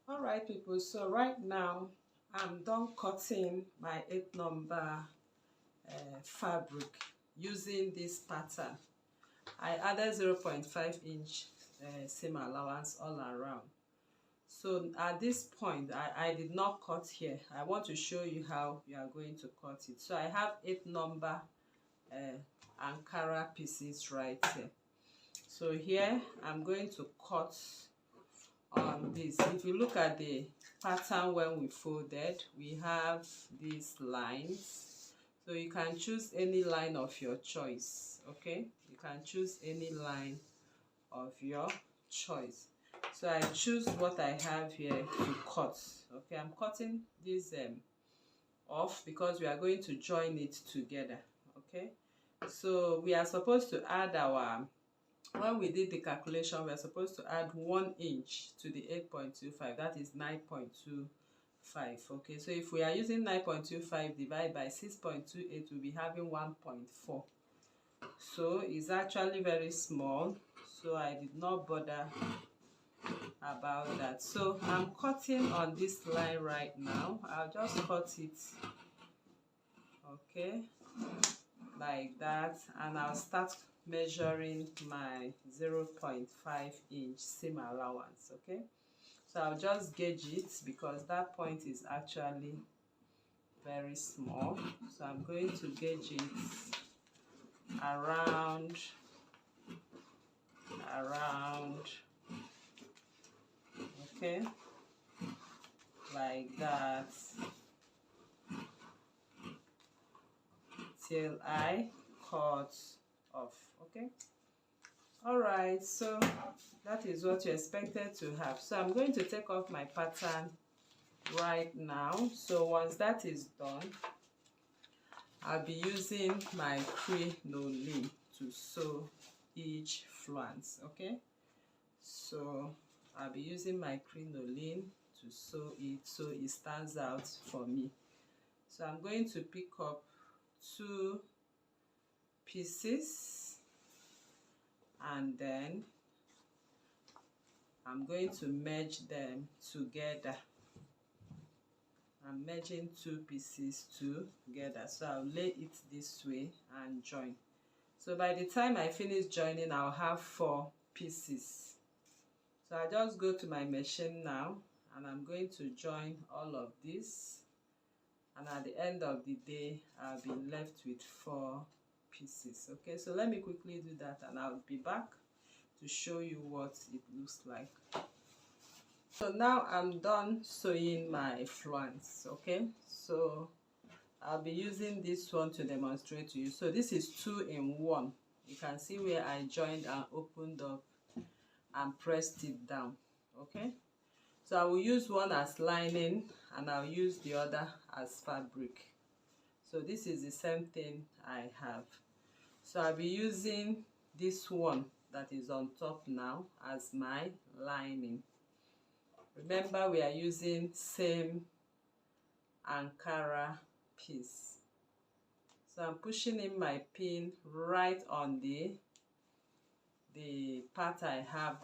All right, people, so right now I'm done cutting my 8 number fabric using this pattern. I added 0.5 inch seam allowance all around. So at this point I did not cut here. I want to show you how you are going to cut it. So I have 8 number Ankara pieces right here. So here I'm going to cut on this. If you look at the pattern when we folded, we have these lines, so you can choose any line of your choice. Okay, you can choose any line of your choice. So I choose what I have here to cut. Okay, I'm cutting this off because we are going to join it together. Okay, so we are supposed to add our, when we did the calculation, we are supposed to add 1 inch to the 8.25, that is 9.25. okay, so if we are using 9.25 divided by 6.28, we'll be having 1.4. so it's actually very small, so I did not bother about that. So I'm cutting on this line right now. I'll just cut it, okay, like that, and I'll start measuring my 0.5 inch seam allowance. Okay, so I'll just gauge it because that point is actually very small. So I'm going to gauge it around okay, like that, till I cut off. Okay, all right, so that is what you expected to have. So I'm going to take off my pattern right now. So once that is done, I'll be using my crinoline to sew each flounce. Okay, so I'll be using my crinoline to sew it so it stands out for me. So I'm going to pick up 2 pieces, and then I'm going to merge them together. I'm merging 2 pieces together, so I'll lay it this way and join. So by the time I finish joining, I'll have 4 pieces. So I just go to my machine now, and I'm going to join all of this, and at the end of the day I'll be left with 4 pieces. Okay, so let me quickly do that, and I'll be back to show you what it looks like. So now I'm done sewing my flounce. Okay, so I'll be using this one to demonstrate to you. So this is 2 in 1. You can see where I joined and opened up and pressed it down. Okay, so I will use one as lining and I'll use the other as fabric. So this is the same thing I have. So I'll be using this one that is on top now as my lining. Remember, we are using same Ankara piece. So I'm pushing in my pin right on the part I have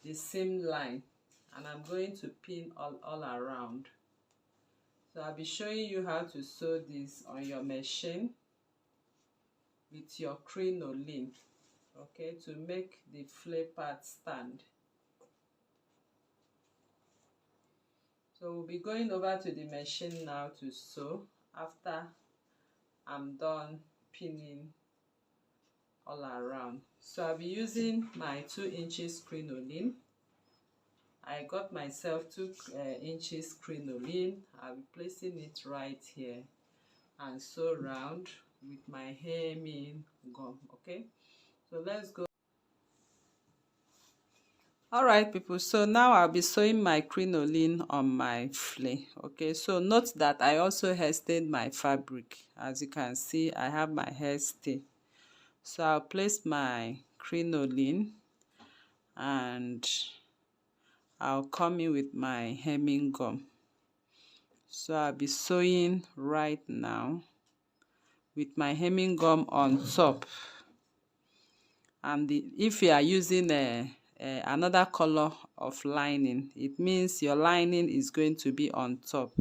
the seam line, and I'm going to pin all around. So I'll be showing you how to sew this on your machine with your crinoline, okay, to make the flay part stand. So we'll be going over to the machine now to sew after I'm done pinning all around. So I'll be using my 2 inches crinoline. I got myself 2 inches crinoline. I'll be placing it right here and sew round with my hemming gum. Okay, so let's go. All right, people, so now I'll be sewing my crinoline on my flay. Okay, so note that I also hair stained my fabric. As you can see, I have my hair stain. So I'll place my crinoline and I'll come in with my hemming gum. So I'll be sewing right now with my hemming gum on top. And if you are using a another color of lining. It means your lining is going to be on top,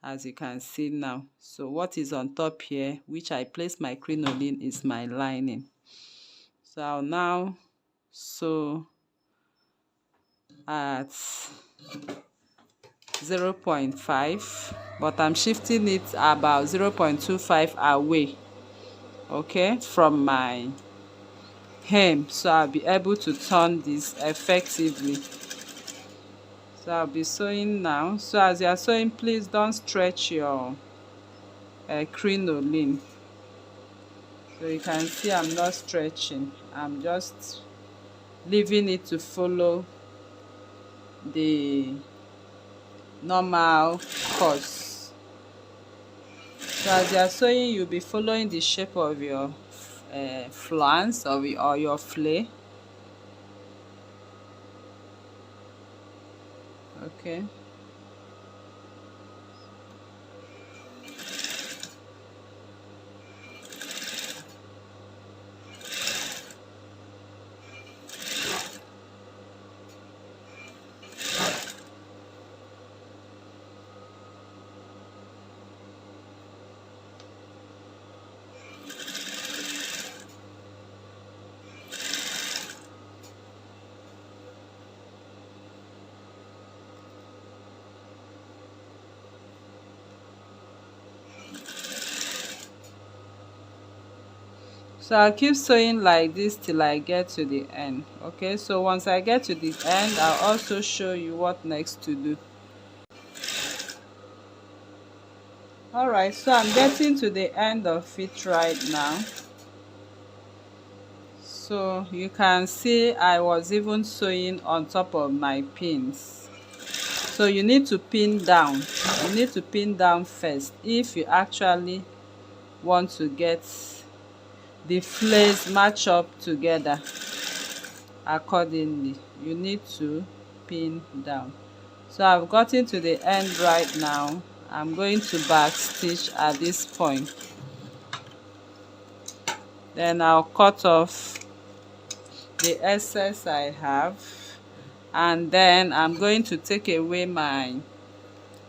as you can see now. So what is on top here, which I place my crinoline, is my lining. So I'll now sew at 0.5, but I'm shifting it about 0.25 away, okay, from my hem, so I'll be able to turn this effectively. So I'll be sewing now. So as you are sewing, please don't stretch your crinoline. So you can see I'm not stretching, I'm just leaving it to follow the normal course. So as you are sewing, you'll be following the shape of your flounce or your flay. Okay. So I'll keep sewing like this till I get to the end. Okay, so once I get to the end, I'll also show you what next to do. Alright, so I'm getting to the end of it right now. So you can see I was even sewing on top of my pins. So you need to pin down. You need to pin down first if you actually want to get the flares match up together accordingly. You need to pin down. So I've gotten to the end right now. I'm going to back stitch at this point. Then I'll cut off the excess I have, and then I'm going to take away my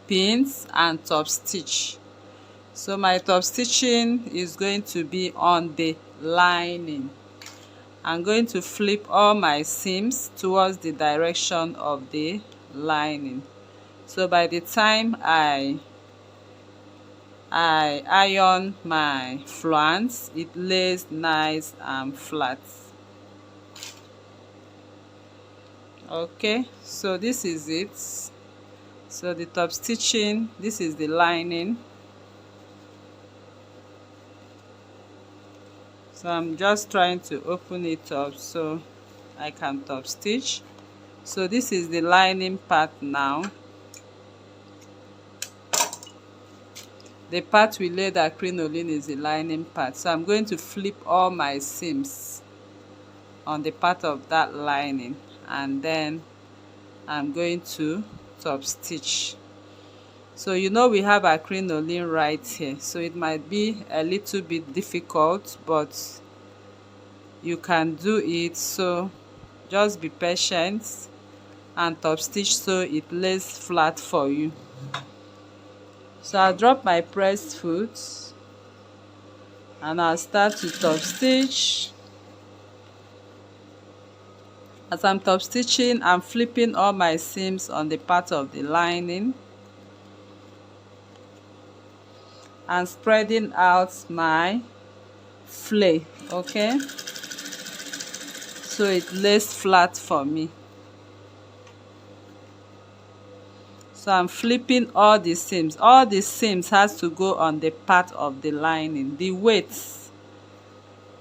pins and top stitch. So my top stitching is going to be on the lining. I'm going to flip all my seams towards the direction of the lining. So by the time I iron my flounce, it lays nice and flat. Okay, so this is it. So the top stitching, this is the lining. So I'm just trying to open it up so I can top stitch. So this is the lining part now. The part we laid at crinoline is the lining part. So I'm going to flip all my seams on the part of that lining, and then I'm going to top stitch. So you know we have our crinoline right here, so it might be a little bit difficult, but you can do it. So just be patient and top stitch so it lays flat for you. So I'll drop my pressed foot and I'll start to top stitch. As I'm top stitching, I'm flipping all my seams on the part of the lining and spreading out my flay, okay, so it lays flat for me. So I'm flipping all the seams. All the seams has to go on the part of the lining. The weight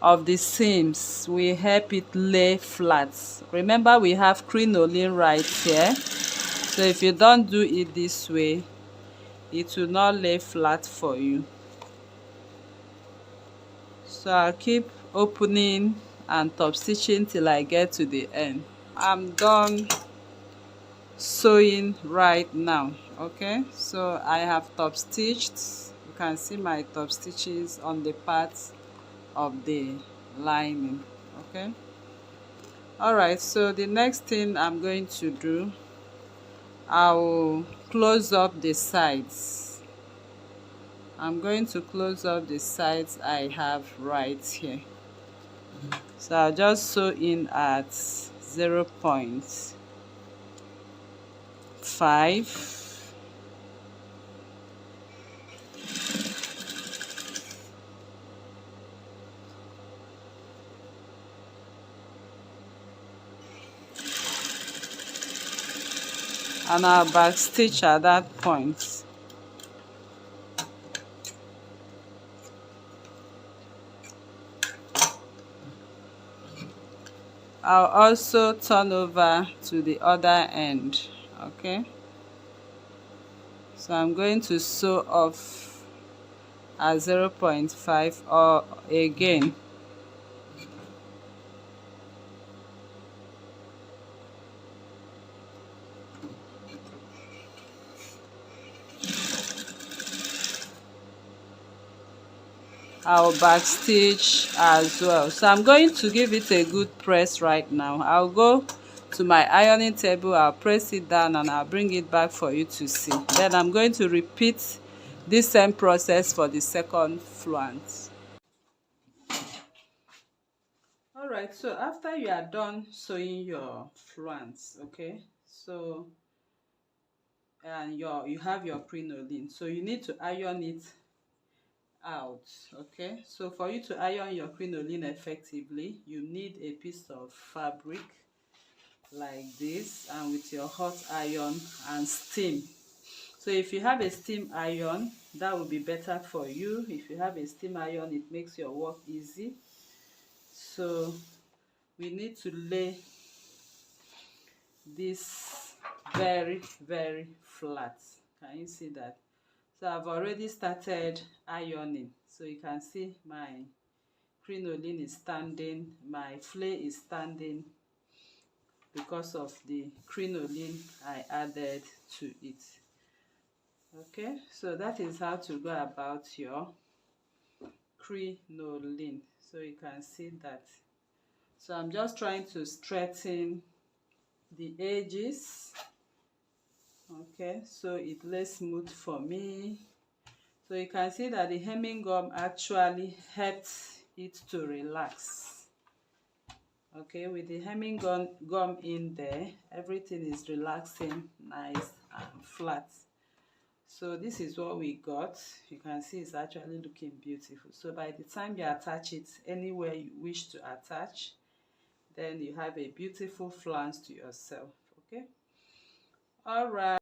of the seams will help it lay flat. Remember, we have crinoline right here, so if you don't do it this way, it will not lay flat for you. So I'll keep opening and top stitching till I get to the end. I'm done sewing right now. Okay, so I have top stitched. You can see my top stitches on the parts of the lining. Okay, Alright, so the next thing I'm going to do, I'll close up the sides. I'm going to close up the sides I have right here. So I'll just sew in at 0.5. And I'll back stitch at that point. I'll also turn over to the other end. Okay, so I'm going to sew off at 0.5 or again. I'll backstitch as well. So I'm going to give it a good press right now. I'll go to my ironing table, I'll press it down, and I'll bring it back for you to see. Then I'm going to repeat this same process for the second flounce. Alright, so after you are done sewing your flounce, okay, so and you have your crinoline, so you need to iron it out. Okay, so for you to iron your crinoline effectively, you need a piece of fabric like this, and with your hot iron and steam. So if you have a steam iron, that will be better for you. If you have a steam iron, it makes your work easy. So we need to lay this very flat. Can you see that? So I've already started ironing, so you can see my crinoline is standing, my flay is standing because of the crinoline I added to it. Okay, so that is how to go about your crinoline. So you can see that. So I'm just trying to straighten the edges. Okay, so it lays smooth for me. So you can see that the hemming gum actually helps it to relax. Okay, with the hemming gum in there, everything is relaxing, nice and flat. So this is what we got. You can see it's actually looking beautiful. So by the time you attach it anywhere you wish to attach, then you have a beautiful flounce to yourself. Okay, all right.